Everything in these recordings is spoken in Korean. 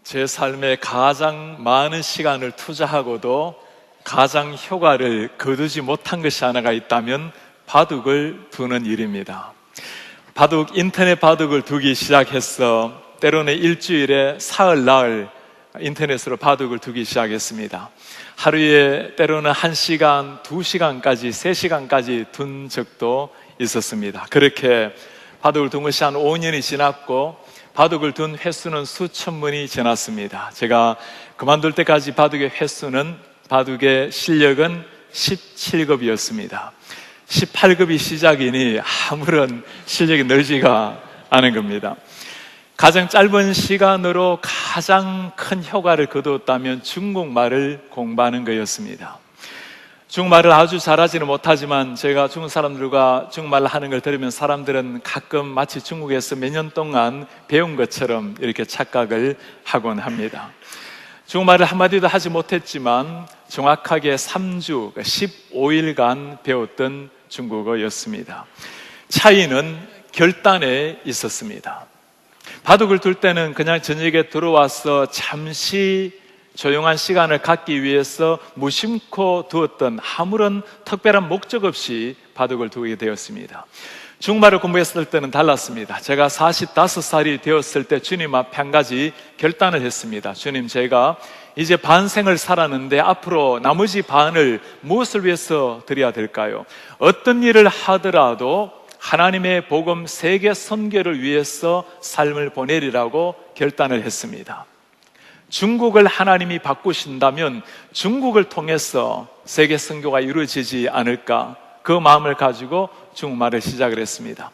제 삶에 가장 많은 시간을 투자하고도 가장 효과를 거두지 못한 것이 하나가 있다면 바둑을 두는 일입니다. 인터넷 바둑을 두기 시작해서 때로는 일주일에 사흘, 나흘 인터넷으로 바둑을 두기 시작했습니다. 하루에 때로는 1시간, 2시간까지, 3시간까지 둔 적도 있었습니다. 그렇게 바둑을 둔 것이 한 5년이 지났고 바둑을 둔 횟수는 수천 번이 지났습니다. 제가 그만둘 때까지 바둑의 실력은 17급이었습니다. 18급이 시작이니 아무런 실력이 늘지가 않은 겁니다. 가장 짧은 시간으로 가장 큰 효과를 거두었다면 중국말을 공부하는 거였습니다. 중국말을 아주 잘하지는 못하지만 제가 중국 사람들과 중국말을 하는 걸 들으면 사람들은 가끔 마치 중국에서 몇 년 동안 배운 것처럼 이렇게 착각을 하곤 합니다. 중국말을 한마디도 하지 못했지만 정확하게 3주, 15일간 배웠던 중국어였습니다. 차이는 결단에 있었습니다. 바둑을 둘 때는 그냥 저녁에 들어와서 잠시 조용한 시간을 갖기 위해서 무심코 두었던 아무런 특별한 목적 없이 바둑을 두게 되었습니다. 중국말을 공부했을 때는 달랐습니다. 제가 45살이 되었을 때 주님 앞에 한 가지 결단을 했습니다. 주님, 제가 이제 반생을 살았는데 앞으로 나머지 반을 무엇을 위해서 드려야 될까요? 어떤 일을 하더라도 하나님의 복음 세계 선교를 위해서 삶을 보내리라고 결단을 했습니다. 중국을 하나님이 바꾸신다면 중국을 통해서 세계 선교가 이루어지지 않을까, 그 마음을 가지고 중국말을 시작을 했습니다.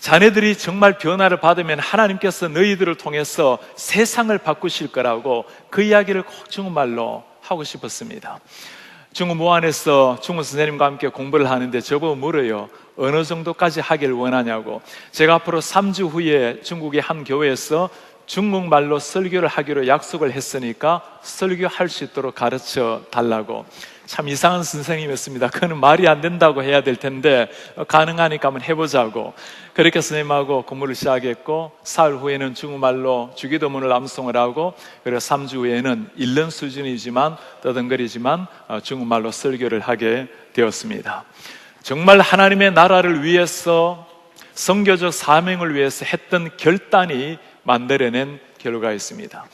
자네들이 정말 변화를 받으면 하나님께서 너희들을 통해서 세상을 바꾸실 거라고 그 이야기를 꼭 중국말로 하고 싶었습니다. 중국 무안에서 중국 선생님과 함께 공부를 하는데 저보고 물어요. 어느 정도까지 하길 원하냐고. 제가 앞으로 3주 후에 중국의 한 교회에서 중국말로 설교를 하기로 약속을 했으니까 설교할 수 있도록 가르쳐 달라고. 참 이상한 선생님이었습니다. 그는 말이 안 된다고 해야 될 텐데 가능하니까 한번 해보자고. 그렇게 선생님하고 공부를 시작했고 사흘 후에는 중국말로 주기도문을 암송을 하고, 그리고 3주 후에는 읽는 수준이지만 떠듬거리지만 중국말로 설교를 하게 되었습니다. 정말 하나님의 나라를 위해서, 선교적 사명을 위해서 했던 결단이 만들어낸 결과였습니다.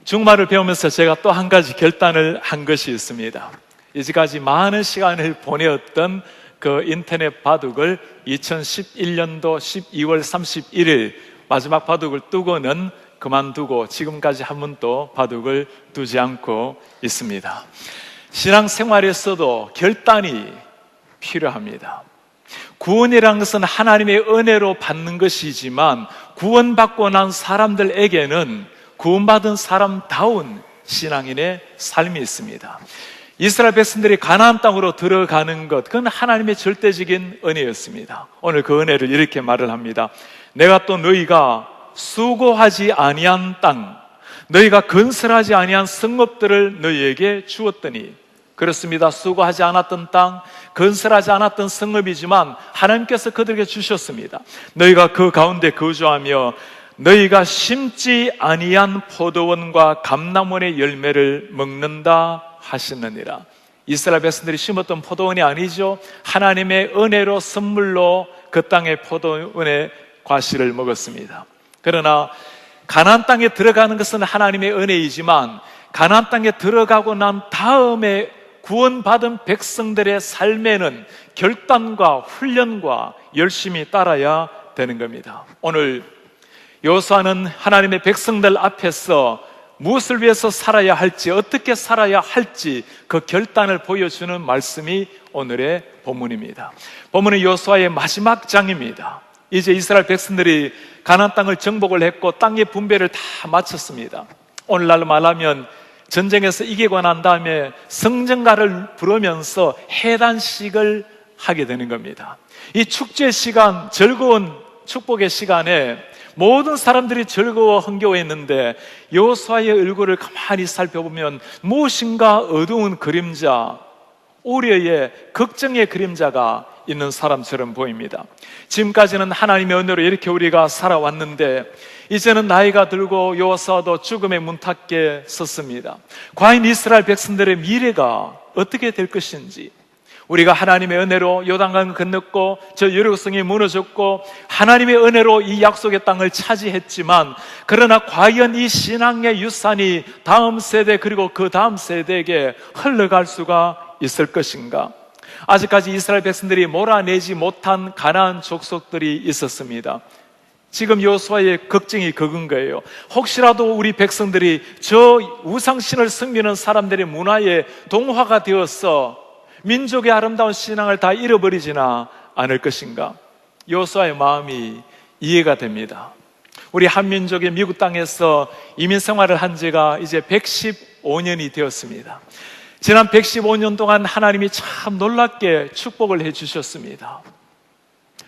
중국말을 배우면서 제가 또 한 가지 결단을 한 것이 있습니다. 이제까지 많은 시간을 보내었던 그 인터넷 바둑을 2011년도 12월 31일 마지막 바둑을 두고는 그만두고 지금까지 한 번도 바둑을 두지 않고 있습니다. 신앙생활에서도 결단이 필요합니다. 구원이라는 것은 하나님의 은혜로 받는 것이지만 구원받고 난 사람들에게는 구원받은 사람다운 신앙인의 삶이 있습니다. 이스라엘 백성들이 가나안 땅으로 들어가는 것, 그건 하나님의 절대적인 은혜였습니다. 오늘 그 은혜를 이렇게 말을 합니다. 내가 또 너희가 수고하지 아니한 땅, 너희가 건설하지 아니한 성읍들을 너희에게 주었더니. 그렇습니다. 수고하지 않았던 땅, 건설하지 않았던 성읍이지만 하나님께서 그들에게 주셨습니다. 너희가 그 가운데 거주하며 너희가 심지 아니한 포도원과 감람원의 열매를 먹는다 하시느니라. 이스라엘 백성들이 심었던 포도원이 아니죠. 하나님의 은혜로 선물로 그 땅의 포도원의 과실을 먹었습니다. 그러나 가나안 땅에 들어가는 것은 하나님의 은혜이지만 가나안 땅에 들어가고 난 다음에 구원받은 백성들의 삶에는 결단과 훈련과 열심히 따라야 되는 겁니다. 오늘 여호수아는 하나님의 백성들 앞에서 무엇을 위해서 살아야 할지, 어떻게 살아야 할지 그 결단을 보여주는 말씀이 오늘의 본문입니다. 본문은 여호수아의 마지막 장입니다. 이제 이스라엘 백성들이 가나안 땅을 정복을 했고 땅의 분배를 다 마쳤습니다. 오늘날로 말하면 전쟁에서 이기고 난 다음에 성전가를 부르면서 해단식을 하게 되는 겁니다. 이 축제 시간, 즐거운 축복의 시간에 모든 사람들이 즐거워 흥겨워했는데 여호수아의 얼굴을 가만히 살펴보면 무엇인가 어두운 그림자, 우려의 걱정의 그림자가 있는 사람처럼 보입니다. 지금까지는 하나님의 은혜로 이렇게 우리가 살아왔는데 이제는 나이가 들고 여호수아도 죽음의 문턱에 섰습니다. 과연 이스라엘 백성들의 미래가 어떻게 될 것인지, 우리가 하나님의 은혜로 요단강을 건넜고 저 여리고성이 무너졌고 하나님의 은혜로 이 약속의 땅을 차지했지만, 그러나 과연 이 신앙의 유산이 다음 세대 그리고 그 다음 세대에게 흘러갈 수가 있을 것인가? 아직까지 이스라엘 백성들이 몰아내지 못한 가나안 족속들이 있었습니다. 지금 여호수아의 걱정이 그건 거예요. 혹시라도 우리 백성들이 저 우상신을 섬기는 사람들의 문화에 동화가 되어서 민족의 아름다운 신앙을 다 잃어버리지나 않을 것인가? 여호수아의 마음이 이해가 됩니다. 우리 한민족이 미국 땅에서 이민 생활을 한 지가 이제 115년이 되었습니다. 지난 115년 동안 하나님이 참 놀랍게 축복을 해주셨습니다.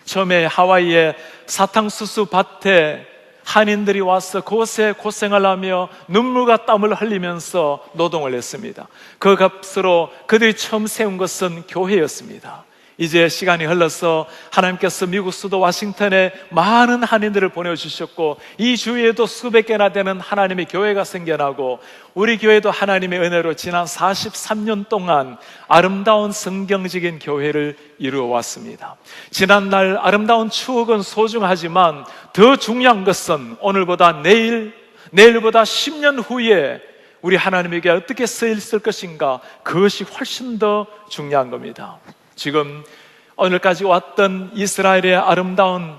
처음에 하와이의 사탕수수 밭에 한인들이 와서 그곳에 고생을 하며 눈물과 땀을 흘리면서 노동을 했습니다. 그 값으로 그들이 처음 세운 것은 교회였습니다. 이제 시간이 흘러서 하나님께서 미국 수도 워싱턴에 많은 한인들을 보내주셨고 이 주위에도 수백 개나 되는 하나님의 교회가 생겨나고 우리 교회도 하나님의 은혜로 지난 43년 동안 아름다운 성경적인 교회를 이루어 왔습니다. 지난날 아름다운 추억은 소중하지만 더 중요한 것은 오늘보다 내일보다 10년 후에 우리 하나님에게 어떻게 쓰일 것인가, 그것이 훨씬 더 중요한 겁니다. 지금 오늘까지 왔던 이스라엘의 아름다운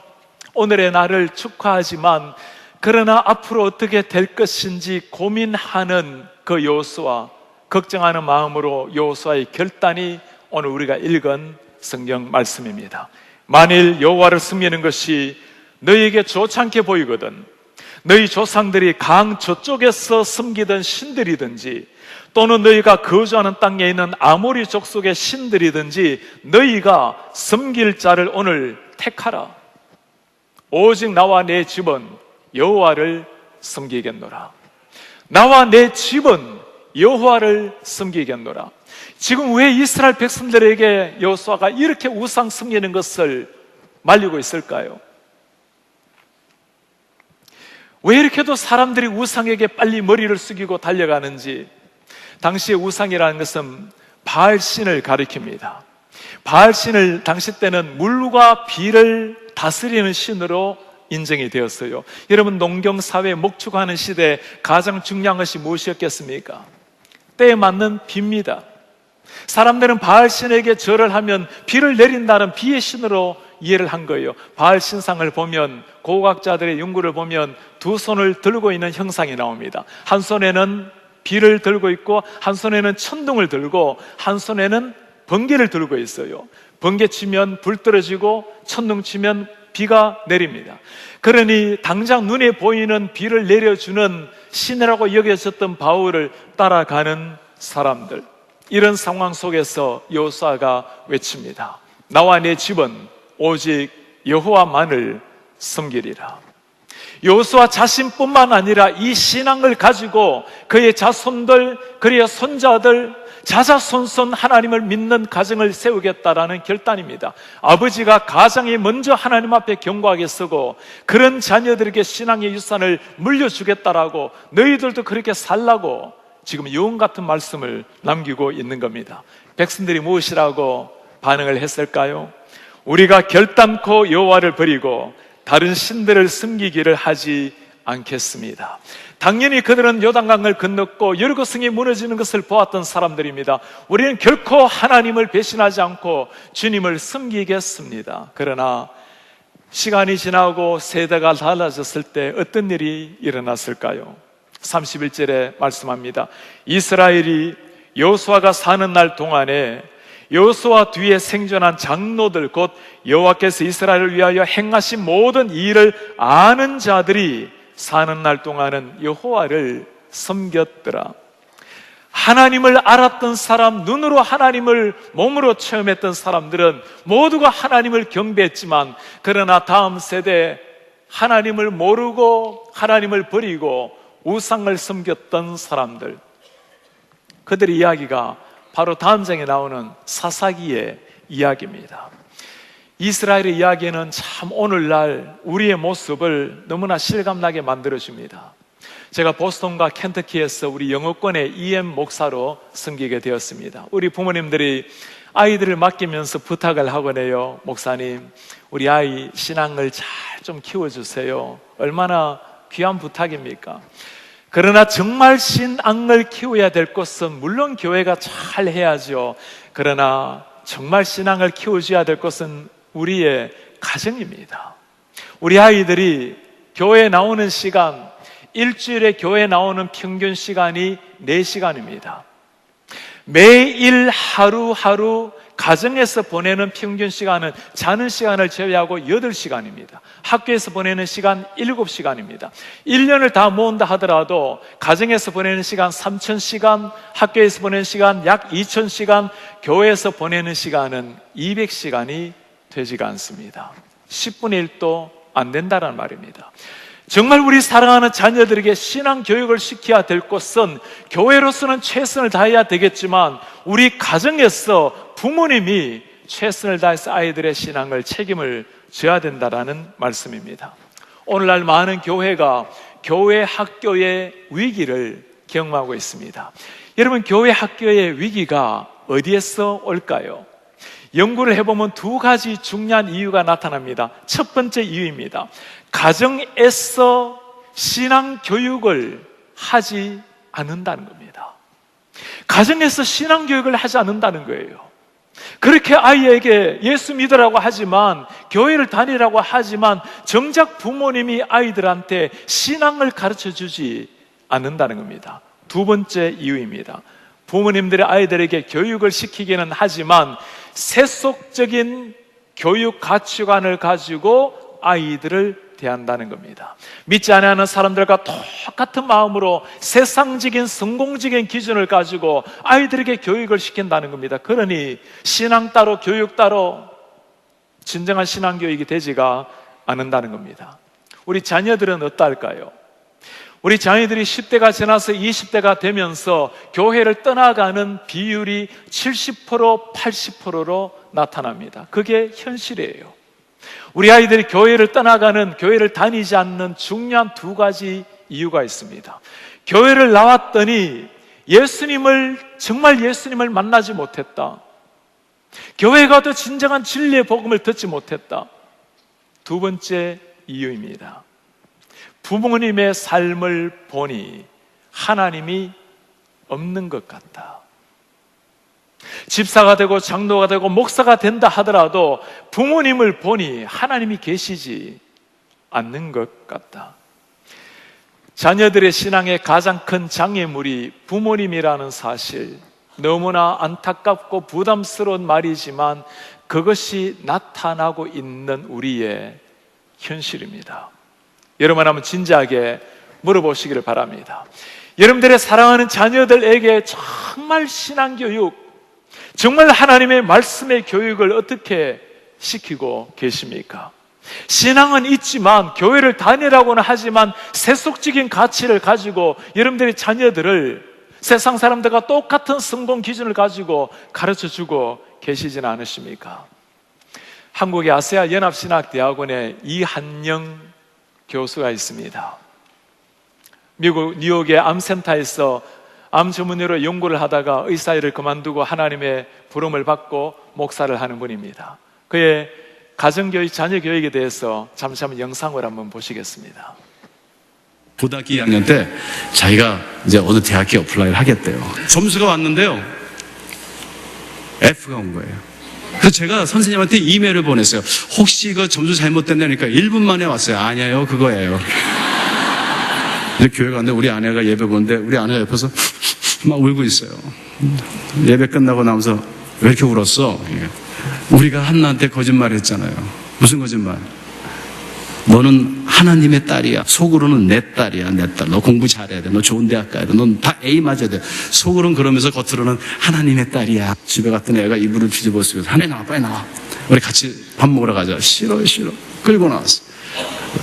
오늘의 날을 축하하지만, 그러나 앞으로 어떻게 될 것인지 고민하는 그 여호수아, 걱정하는 마음으로 여호수아의 결단이 오늘 우리가 읽은 성경 말씀입니다. 만일 여호와를 섬기는 것이 너희에게 좋지 보이거든, 너희 조상들이 강 저쪽에서 섬기던 신들이든지 또는 너희가 거주하는 땅에 있는 아모리 족속의 신들이든지 너희가 섬길 자를 오늘 택하라. 오직 나와 내 집은 여호와를 섬기겠노라. 나와 내 집은 여호와를 섬기겠노라. 지금 왜 이스라엘 백성들에게 여호수아가 이렇게 우상 섬기는 것을 말리고 있을까요? 왜 이렇게도 사람들이 우상에게 빨리 머리를 숙이고 달려가는지. 당시의 우상이라는 것은 바알신을 가리킵니다. 바알신을 당시 때는 물과 비를 다스리는 신으로 인정이 되었어요. 여러분, 농경사회 목축하는 시대에 가장 중요한 것이 무엇이었겠습니까? 때에 맞는 비입니다. 사람들은 바알신에게 절을 하면 비를 내린다는 비의 신으로 이해를 한 거예요. 바알 신상을 보면, 고고학자들의 연구를 보면 두 손을 들고 있는 형상이 나옵니다. 한 손에는 비를 들고 있고 한 손에는 천둥을 들고 한 손에는 번개를 들고 있어요. 번개 치면 불 떨어지고 천둥 치면 비가 내립니다. 그러니 당장 눈에 보이는 비를 내려주는 신이라고 여겨졌던 바울을 따라가는 사람들, 이런 상황 속에서 여호수아가 외칩니다. 나와 내 집은 오직 여호와만을 섬기리라. 여호수아 자신뿐만 아니라 이 신앙을 가지고 그의 자손들, 그의 손자들, 자자손손 하나님을 믿는 가정을 세우겠다라는 결단입니다. 아버지가 가장이 먼저 하나님 앞에 견고하게 서고 그런 자녀들에게 신앙의 유산을 물려주겠다라고, 너희들도 그렇게 살라고 지금 영혼 같은 말씀을 남기고 있는 겁니다. 백성들이 무엇이라고 반응을 했을까요? 우리가 결단코 여호와를 버리고 다른 신들을 섬기기를 하지 않겠습니다. 당연히 그들은 요단강을 건넜고 여리고성이 무너지는 것을 보았던 사람들입니다. 우리는 결코 하나님을 배신하지 않고 주님을 섬기겠습니다. 그러나 시간이 지나고 세대가 달라졌을 때 어떤 일이 일어났을까요? 31절에 말씀합니다. 이스라엘이 여호수아가 사는 날 동안에 여호수아 뒤에 생존한 장로들, 곧 여호와께서 이스라엘을 위하여 행하신 모든 일을 아는 자들이 사는 날 동안은 여호와를 섬겼더라. 하나님을 알았던 사람, 눈으로 하나님을 몸으로 체험했던 사람들은 모두가 하나님을 경배했지만, 그러나 다음 세대 하나님을 모르고 하나님을 버리고 우상을 섬겼던 사람들, 그들의 이야기가 바로 다음 장에 나오는 사사기의 이야기입니다. 이스라엘의 이야기는 참 오늘날 우리의 모습을 너무나 실감나게 만들어줍니다. 제가 보스턴과 켄터키에서 우리 영어권의 EM 목사로 섬기게 되었습니다. 우리 부모님들이 아이들을 맡기면서 부탁을 하곤 해요. 목사님, 우리 아이 신앙을 잘 좀 키워주세요. 얼마나 귀한 부탁입니까? 그러나 정말 신앙을 키워야 될 것은 물론 교회가 잘 해야죠. 그러나 정말 신앙을 키워줘야 될 것은 우리의 가정입니다. 우리 아이들이 교회에 나오는 시간, 일주일에 교회에 나오는 평균 시간이 4시간입니다. 매일 하루하루 가정에서 보내는 평균 시간은 자는 시간을 제외하고 8시간입니다. 학교에서 보내는 시간 7시간입니다. 1년을 다 모은다 하더라도 가정에서 보내는 시간 3,000시간, 학교에서 보내는 시간 약 2,000시간, 교회에서 보내는 시간은 200시간이 되지가 않습니다. 10분의 1도 안 된다는 말입니다. 정말 우리 사랑하는 자녀들에게 신앙 교육을 시켜야 될 것은 교회로서는 최선을 다해야 되겠지만 우리 가정에서 부모님이 최선을 다해서 아이들의 신앙을 책임을 져야 된다라는 말씀입니다. 오늘날 많은 교회가 교회 학교의 위기를 경험하고 있습니다. 여러분, 교회 학교의 위기가 어디에서 올까요? 연구를 해보면 2가지 중요한 이유가 나타납니다. 첫 번째 이유입니다. 가정에서 신앙 교육을 하지 않는다는 겁니다. 가정에서 신앙 교육을 하지 않는다는 거예요. 그렇게 아이에게 예수 믿으라고 하지만, 교회를 다니라고 하지만 정작 부모님이 아이들한테 신앙을 가르쳐 주지 않는다는 겁니다. 두 번째 이유입니다. 부모님들이 아이들에게 교육을 시키기는 하지만 세속적인 교육 가치관을 가지고 아이들을 대한다는 겁니다. 믿지 않는 사람들과 똑같은 마음으로 세상적인 성공적인 기준을 가지고 아이들에게 교육을 시킨다는 겁니다. 그러니 신앙 따로 교육 따로 진정한 신앙 교육이 되지가 않는다는 겁니다. 우리 자녀들은 어떨까요? 우리 자녀들이 10대가 지나서 20대가 되면서 교회를 떠나가는 비율이 70%, 80%로 나타납니다. 그게 현실이에요. 우리 아이들이 교회를 떠나가는, 교회를 다니지 않는 중요한 2가지 이유가 있습니다. 교회를 나왔더니 정말 예수님을 만나지 못했다. 교회 가도 진정한 진리의 복음을 듣지 못했다. 두 번째 이유입니다. 부모님의 삶을 보니 하나님이 없는 것 같다. 집사가 되고 장로가 되고 목사가 된다 하더라도 부모님을 보니 하나님이 계시지 않는 것 같다. 자녀들의 신앙의 가장 큰 장애물이 부모님이라는 사실, 너무나 안타깝고 부담스러운 말이지만 그것이 나타나고 있는 우리의 현실입니다. 여러분, 한번 진지하게 물어보시기를 바랍니다. 여러분들의 사랑하는 자녀들에게 정말 신앙교육, 정말 하나님의 말씀의 교육을 어떻게 시키고 계십니까? 신앙은 있지만, 교회를 다니라고는 하지만 세속적인 가치를 가지고 여러분들의 자녀들을 세상 사람들과 똑같은 성공 기준을 가지고 가르쳐주고 계시지는 않으십니까? 한국의 아세아 연합신학대학원에 이한영 교수가 있습니다. 미국 뉴욕의 암센터에서 암 전문의로 연구를 하다가 의사일을 그만두고 하나님의 부름을 받고 목사를 하는 분입니다. 그의 가정교육, 자녀교육에 대해서 잠시 한번 영상을 한번 보시겠습니다. 고등학교 2학년 때 자기가 이제 어느 대학에 어플라이를 하겠대요. 점수가 왔는데요, F가 온 거예요. 그래서 제가 선생님한테 이메일을 보냈어요. 혹시 그 점수 잘못됐냐니까 1분 만에 왔어요. 아니에요, 그거예요. 이제 교회 갔는데 우리 아내가 예배 보는데 우리 아내가 옆에서 막 울고 있어요. 예배 끝나고 나면서 왜 이렇게 울었어? 우리가 한나한테 거짓말 했잖아요. 무슨 거짓말? 너는 하나님의 딸이야. 속으로는 내 딸이야, 내 딸. 너 공부 잘해야 돼. 너 좋은 대학 가야 돼. 넌 다 A 맞아야 돼. 속으로는 그러면서 겉으로는 하나님의 딸이야. 집에 갔더니 애가 이불을 뒤집어 쓰고 하나님 나와, 빨리 나와. 우리 같이 밥 먹으러 가자. 싫어. 끌고 나왔어.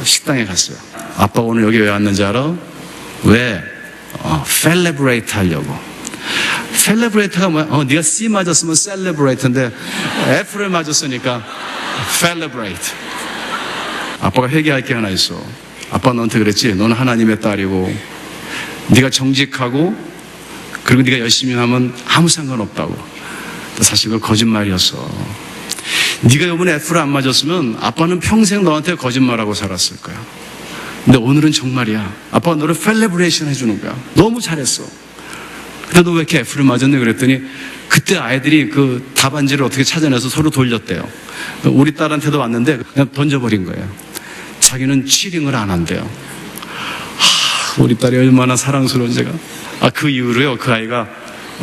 식당에 갔어요. 아빠 오늘 여기 왜 왔는지 알아? 왜? 셀레브레이트 하려고. 셀레브레이트가 뭐야? 네가 C 맞았으면 셀레브레이트인데 F를 맞았으니까 celebrate. 아빠가 회개할 게 하나 있어. 아빠 너한테 그랬지? 너는 하나님의 딸이고 네가 정직하고 그리고 네가 열심히 하면 아무 상관없다고. 사실 그건 거짓말이었어. 네가 이번에 F를 안 맞았으면 아빠는 평생 너한테 거짓말하고 살았을 거야. 근데 오늘은 정말이야. 아빠가 너를 셀레브레이션 해주는 거야. 너무 잘했어. 근데 너 왜 이렇게 F를 맞았니? 그랬더니 그때 아이들이 그 답안지를 어떻게 찾아내서 서로 돌렸대요. 우리 딸한테도 왔는데 그냥 던져버린 거예요. 자기는 치링을 안 한대요. 우리 딸이 얼마나 사랑스러운 제가. 그 이후로요, 그 아이가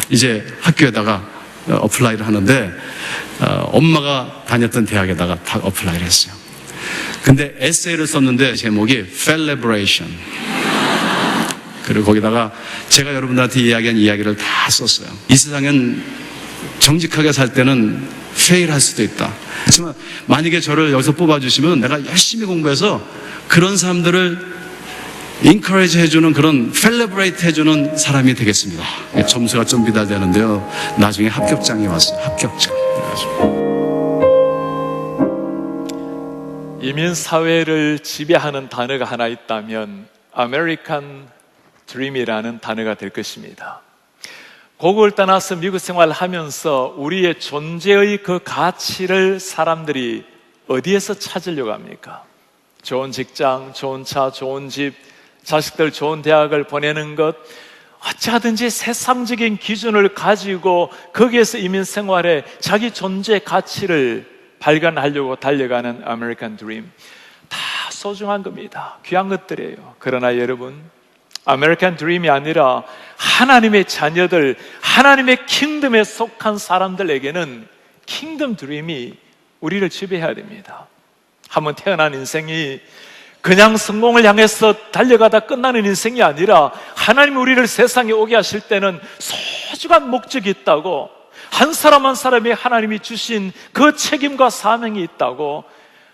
이제 학교에다가 어플라이를 하는데 엄마가 다녔던 대학에다가 다 어플라이를 했어요. 근데 에세이를 썼는데 제목이 Celebration. 그리고 거기다가 제가 여러분들한테 이야기한 이야기를 다 썼어요. 이 세상엔 정직하게 살 때는 페일할 수도 있다. 하지만 만약에 저를 여기서 뽑아주시면 내가 열심히 공부해서 그런 사람들을 encourage 해주는 그런 celebrate 해주는 사람이 되겠습니다. 점수가 좀 비달되는데요. 나중에 합격장이 왔어요. 합격장. 이민 사회를 지배하는 단어가 하나 있다면 American Dream이라는 단어가 될 것입니다. 고국을 떠나서 미국 생활을 하면서 우리의 존재의 그 가치를 사람들이 어디에서 찾으려고 합니까? 좋은 직장, 좋은 차, 좋은 집, 자식들 좋은 대학을 보내는 것, 어찌하든지 세상적인 기준을 가지고 거기에서 이민 생활에 자기 존재 가치를 발견하려고 달려가는 아메리칸 드림. 다 소중한 겁니다. 귀한 것들이에요. 그러나 여러분, 아메리칸 드림이 아니라 하나님의 자녀들, 하나님의 킹덤에 속한 사람들에게는 킹덤 드림이 우리를 지배해야 됩니다. 한번 태어난 인생이 그냥 성공을 향해서 달려가다 끝나는 인생이 아니라 하나님이 우리를 세상에 오게 하실 때는 소중한 목적이 있다고, 한 사람 한 사람이 하나님이 주신 그 책임과 사명이 있다고,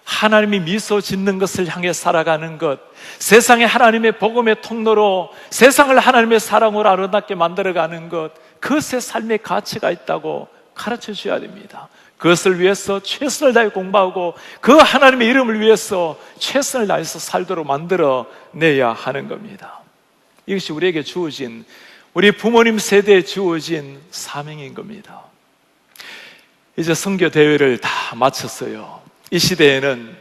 하나님이 미소 짓는 것을 향해 살아가는 것, 세상에 하나님의 복음의 통로로 세상을 하나님의 사랑으로 아름답게 만들어가는 것, 그것의 삶의 가치가 있다고 가르쳐 주셔야 됩니다. 그것을 위해서 최선을 다해 공부하고 그 하나님의 이름을 위해서 최선을 다해서 살도록 만들어내야 하는 겁니다. 이것이 우리에게 주어진, 우리 부모님 세대에 주어진 사명인 겁니다. 이제 선교 대회를 다 마쳤어요. 이 시대에는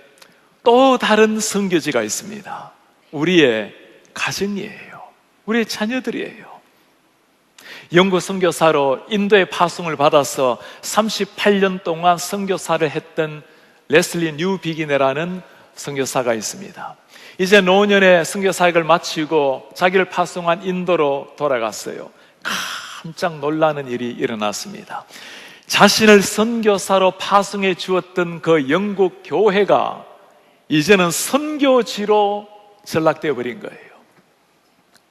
또 다른 선교지가 있습니다. 우리의 가정이에요. 우리의 자녀들이에요. 영국 선교사로 인도에 파송을 받아서 38년 동안 선교사를 했던 레슬리 뉴비기네라는 선교사가 있습니다. 이제 노년에 선교사역을 마치고 자기를 파송한 인도로 돌아갔어요. 깜짝 놀라는 일이 일어났습니다. 자신을 선교사로 파송해 주었던 그 영국 교회가 이제는 선교지로 전락되어 버린 거예요.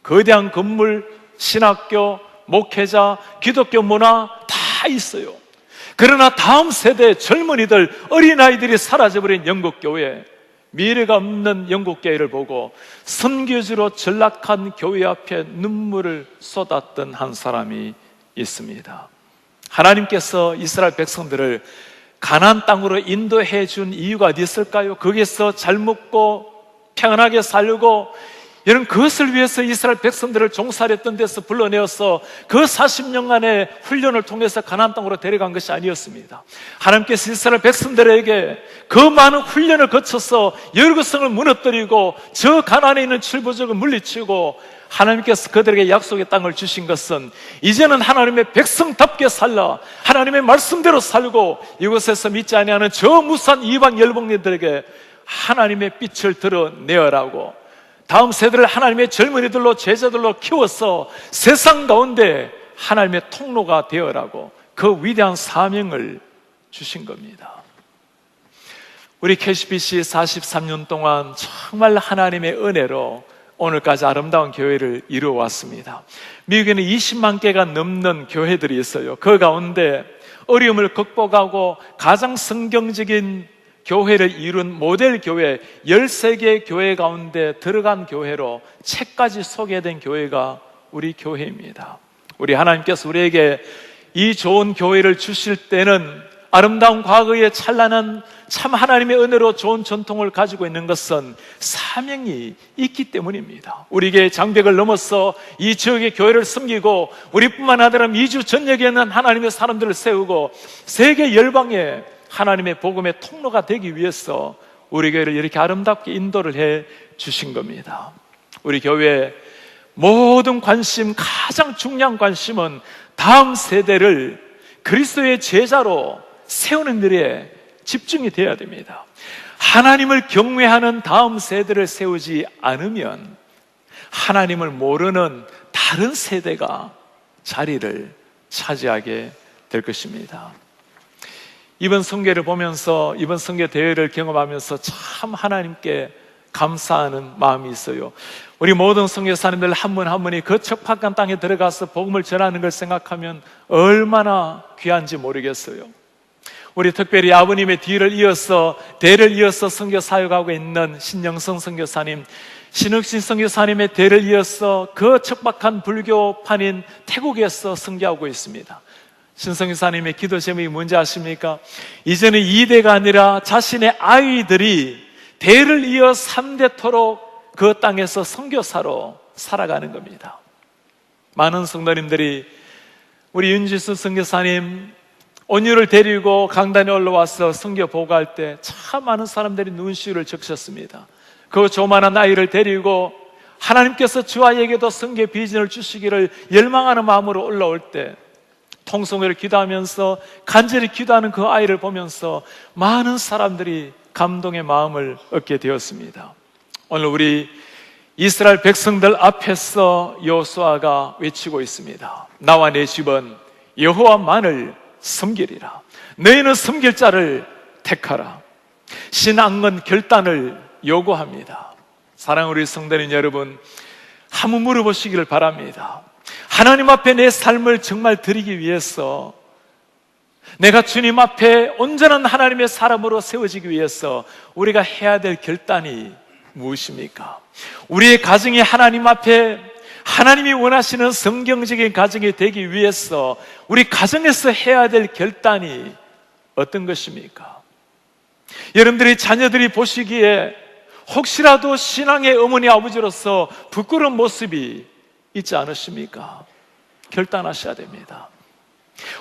거대한 건물, 신학교, 목회자, 기독교 문화 다 있어요. 그러나 다음 세대 젊은이들, 어린아이들이 사라져버린 영국 교회, 미래가 없는 영국 교회를 보고 선교지로 전락한 교회 앞에 눈물을 쏟았던 한 사람이 있습니다. 하나님께서 이스라엘 백성들을 가나안 땅으로 인도해 준 이유가 어디 있을까요? 거기에서 잘 먹고 평안하게 살고, 여러분, 그것을 위해서 이스라엘 백성들을 종살이했던 데서 불러내어서 그 40년간의 훈련을 통해서 가나안 땅으로 데려간 것이 아니었습니다. 하나님께서 이스라엘 백성들에게 그 많은 훈련을 거쳐서 여리고성을 무너뜨리고 저 가나안에 있는 칠부족을 물리치고 하나님께서 그들에게 약속의 땅을 주신 것은 이제는 하나님의 백성답게 살라, 하나님의 말씀대로 살고 이곳에서 믿지 아니하는 저 무수한 이방 열방인들에게 하나님의 빛을 드러내어라고, 다음 세대를 하나님의 젊은이들로 제자들로 키워서 세상 가운데 하나님의 통로가 되어라고 그 위대한 사명을 주신 겁니다. 우리 KCBC 43년 동안 정말 하나님의 은혜로 오늘까지 아름다운 교회를 이루어왔습니다. 미국에는 20만 개가 넘는 교회들이 있어요. 그 가운데 어려움을 극복하고 가장 성경적인 교회를 이룬 모델 교회 13개 교회 가운데 들어간 교회로 책까지 소개된 교회가 우리 교회입니다. 우리 하나님께서 우리에게 이 좋은 교회를 주실 때는 아름다운 과거의 찬란한 참 하나님의 은혜로 좋은 전통을 가지고 있는 것은 사명이 있기 때문입니다. 우리에게 장벽을 넘어서 이 지역의 교회를 섬기고 우리뿐만 아니라 미주 전역에 있는 하나님의 사람들을 세우고 세계 열방에 하나님의 복음의 통로가 되기 위해서 우리 교회를 이렇게 아름답게 인도를 해 주신 겁니다. 우리 교회의 모든 관심, 가장 중요한 관심은 다음 세대를 그리스도의 제자로 세우는 일에 집중이 되어야 됩니다. 하나님을 경외하는 다음 세대를 세우지 않으면 하나님을 모르는 다른 세대가 자리를 차지하게 될 것입니다. 이번 성계를 보면서, 이번 성계 대회를 경험하면서 참 하나님께 감사하는 마음이 있어요. 우리 모든 선교사님들 한 분 한 분이 그 척박한 땅에 들어가서 복음을 전하는 걸 생각하면 얼마나 귀한지 모르겠어요. 우리 특별히 아버님의 대를 이어서 선교 사역하고 있는 신영성 선교사님, 신흑신 선교사님의 대를 이어서 그 척박한 불교판인 태국에서 선교하고 있습니다. 신성교사님의 기도 제목이 뭔지 아십니까? 이제는 2대가 아니라 자신의 아이들이 대를 이어 3대토록 그 땅에서 선교사로 살아가는 겁니다. 많은 성도님들이 우리 윤지수 선교사님 온유를 데리고 강단에 올라와서 선교 보고할 때 참 많은 사람들이 눈시울을 적셨습니다. 그 조만한 아이를 데리고 하나님께서 저와에게도 선교 비전을 주시기를 열망하는 마음으로 올라올 때 통성회를 기도하면서 간절히 기도하는 그 아이를 보면서 많은 사람들이 감동의 마음을 얻게 되었습니다. 오늘 우리 이스라엘 백성들 앞에서 여호수아가 외치고 있습니다. 나와 내 집은 여호와만을 섬기리라. 너희는 섬길 자를 택하라. 신앙은 결단을 요구합니다. 사랑하는 우리 성도님 여러분, 한번 물어보시기를 바랍니다. 하나님 앞에 내 삶을 정말 드리기 위해서, 내가 주님 앞에 온전한 하나님의 사람으로 세워지기 위해서 우리가 해야 될 결단이 무엇입니까? 우리의 가정이 하나님 앞에 하나님이 원하시는 성경적인 가정이 되기 위해서 우리 가정에서 해야 될 결단이 어떤 것입니까? 여러분들이 자녀들이 보시기에 혹시라도 신앙의 어머니 아버지로서 부끄러운 모습이 있지 않으십니까? 결단하셔야 됩니다.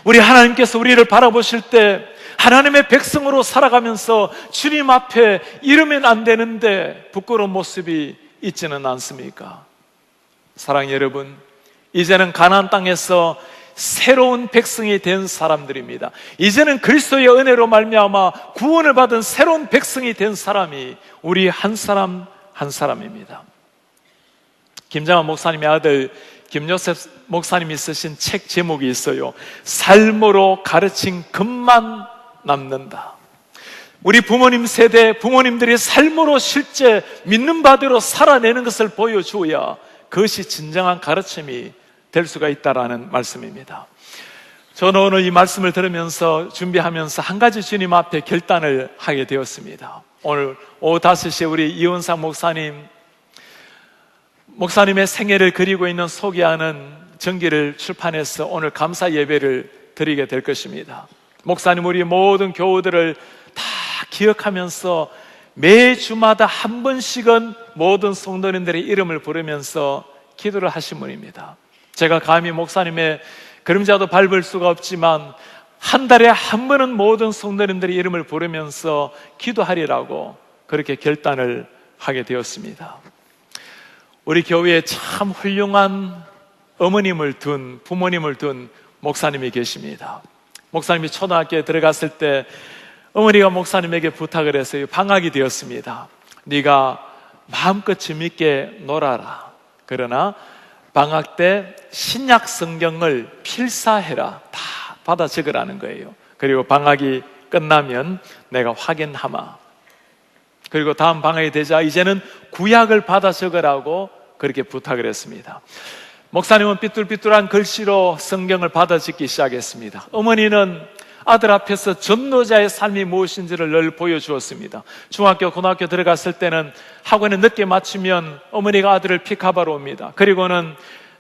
우리 하나님께서 우리를 바라보실 때 하나님의 백성으로 살아가면서 주님 앞에 이러면 안 되는데 부끄러운 모습이 있지는 않습니까? 사랑하는 여러분, 이제는 가나안 땅에서 새로운 백성이 된 사람들입니다. 이제는 그리스도의 은혜로 말미암아 구원을 받은 새로운 백성이 된 사람이 우리 한 사람 한 사람입니다. 김장환 목사님의 아들 김요셉 목사님이 쓰신 책 제목이 있어요. 삶으로 가르친 것만 남는다. 우리 부모님 세대, 부모님들이 삶으로 실제 믿는 바대로 살아내는 것을 보여주어야 그것이 진정한 가르침이 될 수가 있다라는 말씀입니다. 저는 오늘 이 말씀을 들으면서 준비하면서 한 가지 주님 앞에 결단을 하게 되었습니다. 오늘 오후 5시에 우리 이원상 목사님의 생애를 그리고 있는 소개하는 전기를 출판해서 오늘 감사 예배를 드리게 될 것입니다. 목사님 우리 모든 교우들을 다 기억하면서 매주마다 한 번씩은 모든 성도님들의 이름을 부르면서 기도를 하신 분입니다. 제가 감히 목사님의 그림자도 밟을 수가 없지만 한 달에 한 번은 모든 성도님들의 이름을 부르면서 기도하리라고 그렇게 결단을 하게 되었습니다. 우리 교회에 참 훌륭한 어머님을 둔, 부모님을 둔 목사님이 계십니다. 목사님이 초등학교에 들어갔을 때 어머니가 목사님에게 부탁을 했어요. 방학이 되었습니다. 네가 마음껏 재밌게 놀아라. 그러나 방학 때 신약 성경을 필사해라. 다 받아 적으라는 거예요. 그리고 방학이 끝나면 내가 확인하마. 그리고 다음 방학이 되자 이제는 구약을 받아 적으라고 그렇게 부탁을 했습니다. 목사님은 삐뚤삐뚤한 글씨로 성경을 받아 적기 시작했습니다. 어머니는 아들 앞에서 전도자의 삶이 무엇인지를 늘 보여주었습니다. 중학교, 고등학교 들어갔을 때는 학원에 늦게 마치면 어머니가 아들을 픽업하러 옵니다. 그리고는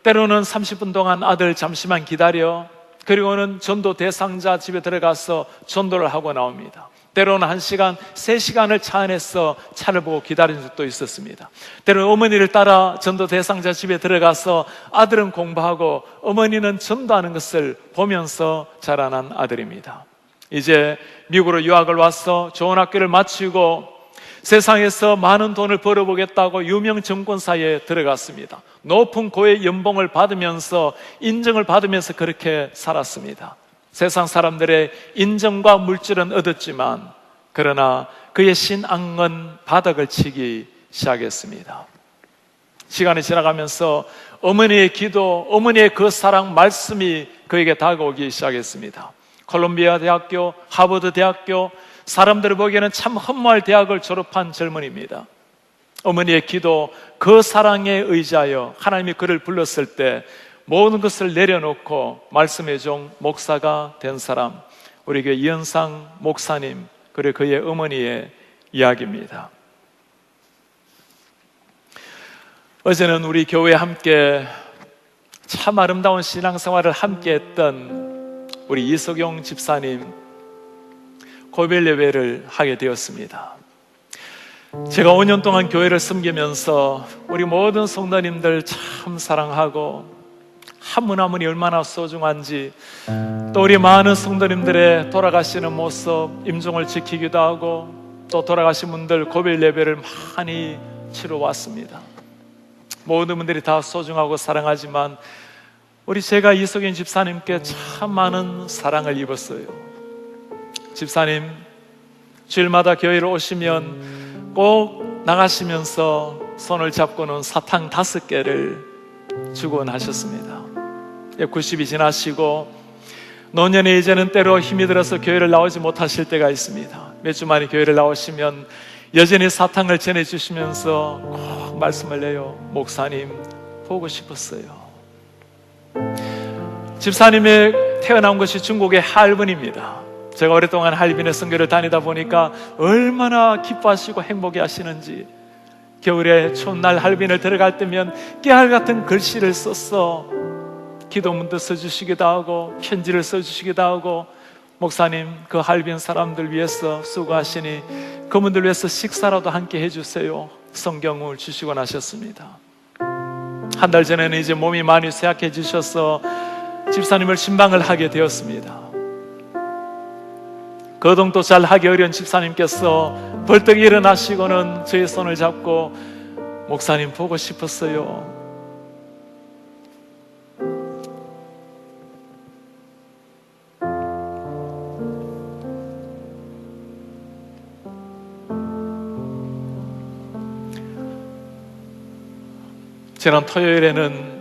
때로는 30분 동안 아들 잠시만 기다려. 그리고는 전도 대상자 집에 들어가서 전도를 하고 나옵니다. 때로는 1시간, 3시간을 차 안에서 차를 보고 기다린 적도 있었습니다. 때로는 어머니를 따라 전도 대상자 집에 들어가서 아들은 공부하고 어머니는 전도하는 것을 보면서 자라난 아들입니다. 이제 미국으로 유학을 와서 좋은 학교를 마치고 세상에서 많은 돈을 벌어보겠다고 유명 증권사에 들어갔습니다. 높은 고액 연봉을 받으면서 인정을 받으면서 그렇게 살았습니다. 세상 사람들의 인정과 물질은 얻었지만 그러나 그의 신앙은 바닥을 치기 시작했습니다. 시간이 지나가면서 어머니의 기도, 어머니의 그 사랑 말씀이 그에게 다가오기 시작했습니다. 콜롬비아 대학교, 하버드 대학교, 사람들을 보기에는 참 흠모할 대학을 졸업한 젊은이입니다. 어머니의 기도, 그 사랑에 의지하여 하나님이 그를 불렀을 때 모든 것을 내려놓고 말씀의 종 목사가 된 사람, 우리 교회 이현상 목사님 그리고 그의 어머니의 이야기입니다. 어제는 우리 교회에 함께 참 아름다운 신앙생활을 함께 했던 우리 이석용 집사님 고별 예배를 하게 되었습니다. 제가 5년 동안 교회를 섬기면서 우리 모든 성도님들 참 사랑하고 한 분 한 분이 얼마나 소중한지, 또 우리 많은 성도님들의 돌아가시는 모습 임종을 지키기도 하고 또 돌아가신 분들 고별 예배를 많이 치러 왔습니다. 모든 분들이 다 소중하고 사랑하지만 우리 제가 이석인 집사님께 참 많은 사랑을 입었어요. 집사님 주일마다 교회를 오시면 꼭 나가시면서 손을 잡고는 사탕 5개를 주곤하셨습니다. 90이 지나시고 노년에 이제는 때로 힘이 들어서 교회를 나오지 못하실 때가 있습니다. 몇 주 만에 교회를 나오시면 여전히 사탕을 전해주시면서 꼭 말씀을 해요. 목사님 보고 싶었어요. 집사님이 태어난 곳이 중국의 할빈입니다. 제가 오랫동안 할빈의 선교를 다니다 보니까 얼마나 기뻐하시고 행복해 하시는지, 겨울에 추운 날 할빈을 들어갈 때면 깨알같은 글씨를 써서 기도문도 써주시기도 하고 편지를 써주시기도 하고, 목사님 그 할빈 사람들 위해서 수고하시니 그분들 위해서 식사라도 함께 해주세요. 성경을 주시곤 하셨습니다. 한 달 전에는 이제 몸이 많이 쇠약해지셔서 집사님을 신방을 하게 되었습니다. 거동도 잘 하기 어려운 집사님께서 벌떡 일어나시고는 저의 손을 잡고 목사님 보고 싶었어요. 지난 토요일에는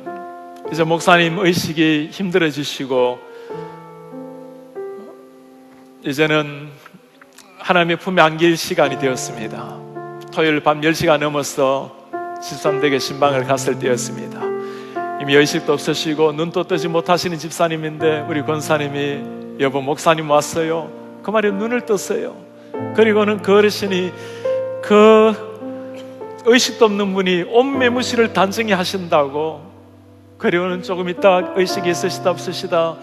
이제 목사님 의식이 힘들어지시고 이제는 하나님의 품에 안길 시간이 되었습니다. 토요일 밤 10시가 넘어서 집사님에게 신방을 갔을 때였습니다. 이미 의식도 없으시고 눈도 뜨지 못하시는 집사님인데 우리 권사님이 여보 목사님 왔어요. 그 말에 눈을 떴어요. 그리고는 그 어르신이 그 의식도 없는 분이 옷매무시를 단정히 하신다고, 그리고는 조금 있다 의식이 있으시다 없으시다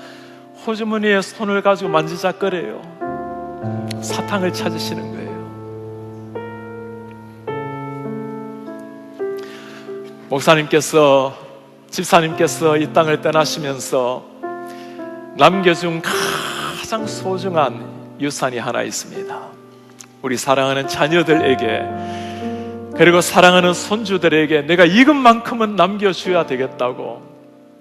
호주머니에 손을 가지고 만지작거려요. 사탕을 찾으시는 거예요. 목사님께서, 집사님께서 이 땅을 떠나시면서 남겨준 가장 소중한 유산이 하나 있습니다. 우리 사랑하는 자녀들에게, 그리고 사랑하는 손주들에게 내가 이것만큼은 남겨줘야 되겠다고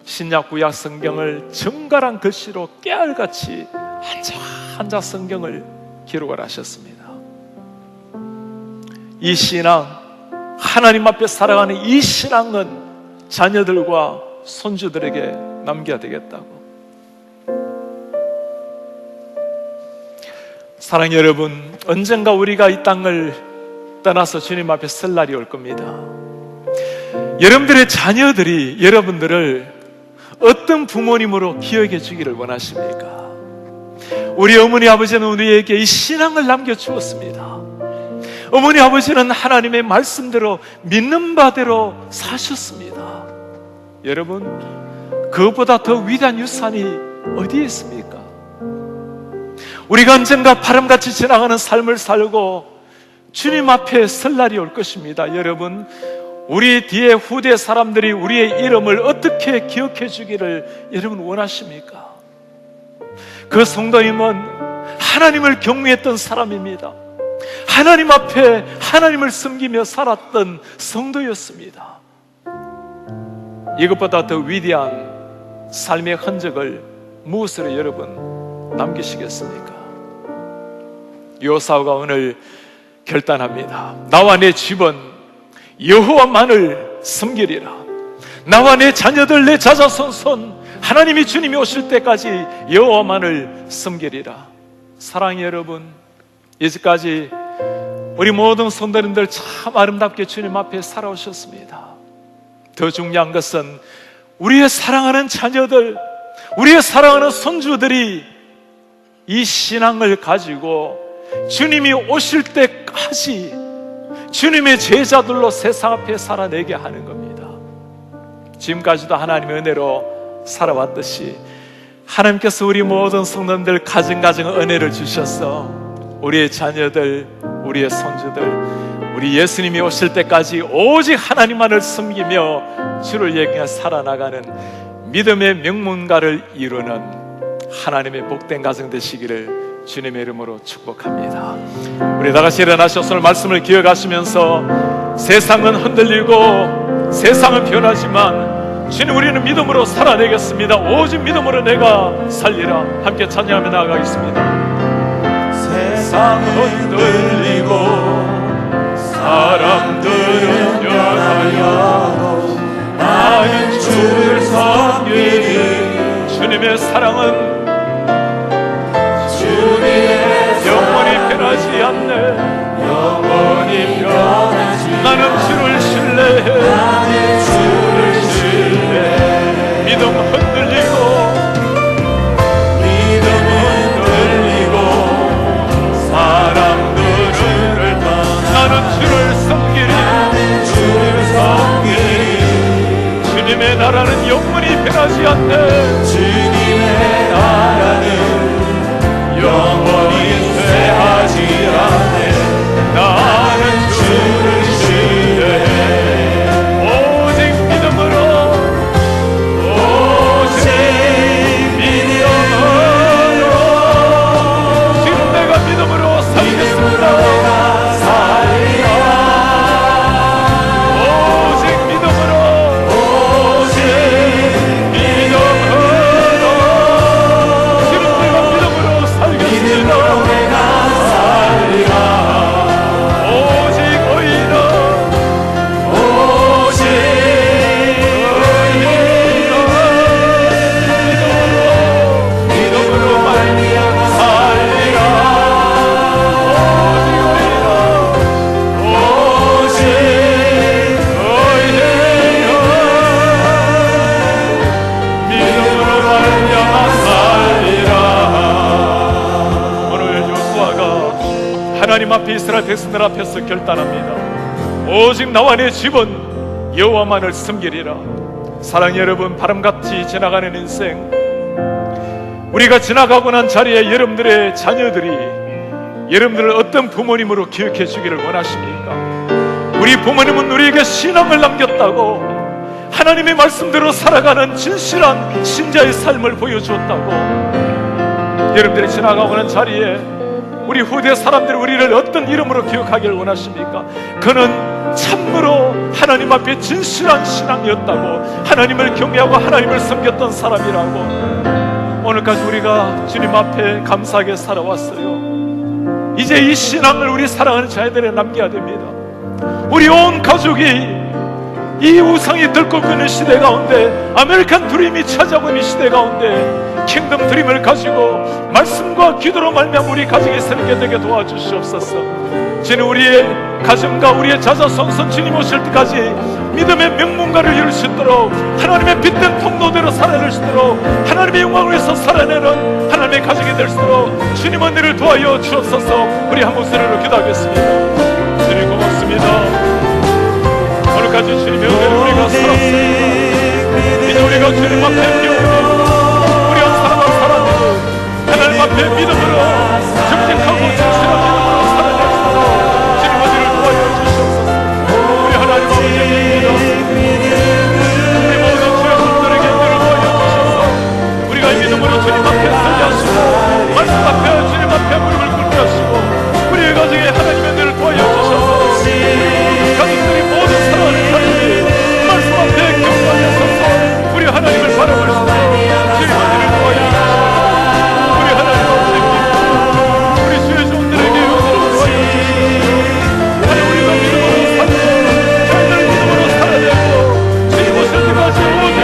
신약 구약 성경을 정갈한 글씨로 깨알같이 한자 한자 성경을 기록을 하셨습니다. 이 신앙, 하나님 앞에 살아가는 이 신앙은 자녀들과 손주들에게 남겨야 되겠다고. 사랑하는 여러분, 언젠가 우리가 이 땅을 떠나서 주님 앞에 설 날이 올 겁니다. 여러분들의 자녀들이 여러분들을 어떤 부모님으로 기억해 주기를 원하십니까? 우리 어머니 아버지는 우리에게 이 신앙을 남겨주었습니다. 어머니 아버지는 하나님의 말씀대로 믿는 바대로 사셨습니다. 여러분, 그것보다 더 위대한 유산이 어디에 있습니까? 우리가 언젠가 바람같이 지나가는 삶을 살고 주님 앞에 설 날이 올 것입니다. 여러분, 우리 뒤에 후대 사람들이 우리의 이름을 어떻게 기억해 주기를 여러분 원하십니까? 그 성도님은 하나님을 경외했던 사람입니다. 하나님 앞에 하나님을 섬기며 살았던 성도였습니다. 이것보다 더 위대한 삶의 흔적을 무엇으로 여러분 남기시겠습니까? 요사오가 오늘 결단합니다. 나와 내 집은 여호와만을 섬기리라. 나와 내 자녀들, 내 자자손손 하나님이 주님이 오실 때까지 여호와만을 섬기리라. 사랑의 여러분, 이제까지 우리 모든 성도님들 참 아름답게 주님 앞에 살아오셨습니다. 더 중요한 것은 우리의 사랑하는 자녀들, 우리의 사랑하는 손주들이 이 신앙을 가지고 주님이 오실 때까지 주님의 제자들로 세상 앞에 살아내게 하는 겁니다. 지금까지도 하나님의 은혜로 살아왔듯이 하나님께서 우리 모든 성도들 가정가정 은혜를 주셔서 우리의 자녀들, 우리의 손주들, 우리 예수님이 오실 때까지 오직 하나님만을 섬기며 주를 얘기하며 살아나가는 믿음의 명문가를 이루는 하나님의 복된 가정 되시기를 주님의 이름으로 축복합니다. 우리 다같이 일어나셔서 오늘 말씀을 기억하시면서 세상은 흔들리고 세상은 변하지만 주님, 우리는 믿음으로 살아내겠습니다. 오직 믿음으로 내가 살리라. 함께 찬양하며 나아가겠습니다. 세상은 흔들리고 사람들은 변하여도 나는 주를 섬기리. 주님의 사랑은 영원히 변하지 않네. 영원히 변하지. 나는 주를 신뢰해. 나는 주를 신뢰해. 믿음 흔들리고 사람들을 나는 주를 섬기리. 나는 주를 섬기리. 주님의 나라는 영원히 변하지 않네. 주님의 나라는 영원히 쇠하지 않네. 나는 주를 신뢰해. 오직 믿음으로, 오직 믿음으로. 지금 내가 믿음으로 살겠습니다. 오직 믿음으로, 오직 믿음으로. 지금 내가 믿음으로 살겠습니다. 하나님 앞에 이스라엘 백성들 앞에서 결단합니다. 오직 나와 내 집은 여호와만을 섬기리라. 사랑의 여러분, 바람같이 지나가는 인생, 우리가 지나가고 난 자리에 여러분들의 자녀들이 여러분들을 어떤 부모님으로 기억해 주기를 원하십니까? 우리 부모님은 우리에게 신앙을 남겼다고, 하나님의 말씀대로 살아가는 진실한 신자의 삶을 보여주었다고. 여러분들이 지나가고 난 자리에 우리 후대 사람들이 우리를 어떤 이름으로 기억하기를 원하십니까? 그는 참으로 하나님 앞에 진실한 신앙이었다고, 하나님을 경외하고 하나님을 섬겼던 사람이라고. 오늘까지 우리가 주님 앞에 감사하게 살아왔어요. 이제 이 신앙을 우리 사랑하는 자녀들에 남겨야 됩니다. 우리 온 가족이 이 우상이 들끓고 있는 시대 가운데, 아메리칸 드림이 찾아오고 있는 시대 가운데 킹덤 드림을 가지고 말씀과 기도로 말미암아 우리 가정이 새롭게 되게 도와주시옵소서. 주님, 우리의 가정과 우리의 자자손손 주님 오실 때까지 믿음의 명문가를 이룰 수 있도록, 하나님의 빛된 통로대로 살아낼 수 있도록, 하나님의 영광을 위해서 살아내는 하나님의 가정이 될 수 있도록 주님 은혜를 도와여 주옵소서. 우리 한 목소리로 기도하겠습니다. 주님 고맙습니다. 오늘까지 주님의 은혜를 우리가 살았습니다. 이제 우리가 주님 앞에 뛰어오니 우리 한 사람 한 앞에 믿음으로 정직하고 진실한 믿음으로 살아낼 수 있도록 주님 우리를 도와주시옵소서. 우리 하나님 아버지, 우리 모든 주의 손들에게 은혜를 도와주셔서 우리가 이 믿음으로 주님 앞에 서게 하시고 말씀 앞에 주님 앞에 무릎을 꿇게 하시고 우리의 가정에 하나님의 은혜를 도와주셔서 가족들이 모든 사랑하는 사람들이 말씀 앞에 경건에 서서 우리 하나님을 바라볼 수 있도록 주님 은혜를 도와주셔서 우리 하나님 아버지, 우리 주의 종들에게 은혜를 도와주셔서 하나님 우리가 믿음으로 살고 저희들 믿음으로 살아야 되고 주님 오실 때까지 오직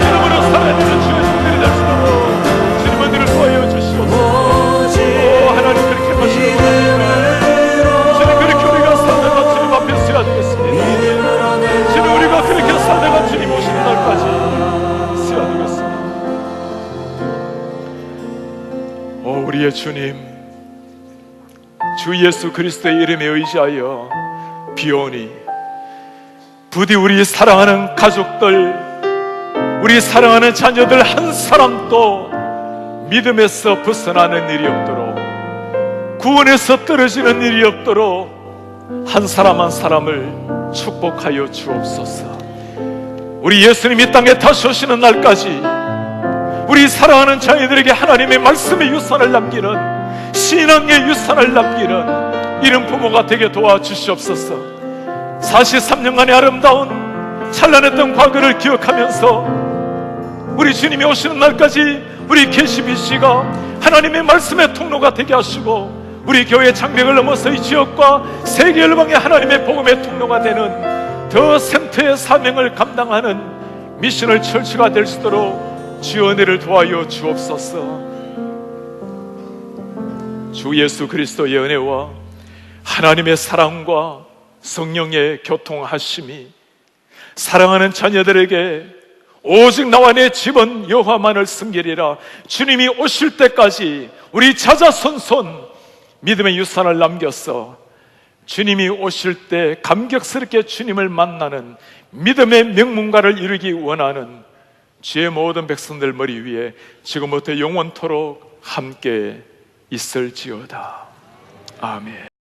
믿음으로 살아야 되는 주의 종들이 될 수 있도록 주님 은혜를 도와주시옵소서. 오 하나님 그렇게 하시기 원합니다. 주님 그렇게 우리가 살다가 주님 앞에 서야 되겠습니다. 주님 우리가 그렇게 살다가 주님 오시는 날까지 서야 되겠습니다. 오 우리의 주님, 주 예수 그리스도의 이름에 의지하여 비오니 부디 우리 사랑하는 가족들, 우리 사랑하는 자녀들 한 사람도 믿음에서 벗어나는 일이 없도록, 구원에서 떨어지는 일이 없도록 한 사람 한 사람을 축복하여 주옵소서. 우리 예수님이 이 땅에 다시 오시는 날까지 우리 사랑하는 자녀들에게 하나님의 말씀의 유산을 남기는, 신앙의 유산을 남기는 이런 부모가 되게 도와주시옵소서. 43년간의 아름다운 찬란했던 과거를 기억하면서 우리 주님이 오시는 날까지 우리 KCB 씨가 하나님의 말씀의 통로가 되게 하시고 우리 교회 장벽을 넘어서 이 지역과 세계 열방의 하나님의 복음의 통로가 되는 더 센터의 사명을 감당하는 미션을 철치가 될 수 있도록 주의 은혜를 도와여 주옵소서. 주 예수 그리스도의 은혜와 하나님의 사랑과 성령의 교통하심이 사랑하는 자녀들에게 오직 나와 내 집은 여호와만을 섬기리라, 주님이 오실 때까지 우리 자자손손 믿음의 유산을 남겼어 주님이 오실 때 감격스럽게 주님을 만나는 믿음의 명문가를 이루기 원하는 주의 모든 백성들 머리 위에 지금부터 영원토록 함께 있을지어다. 아멘.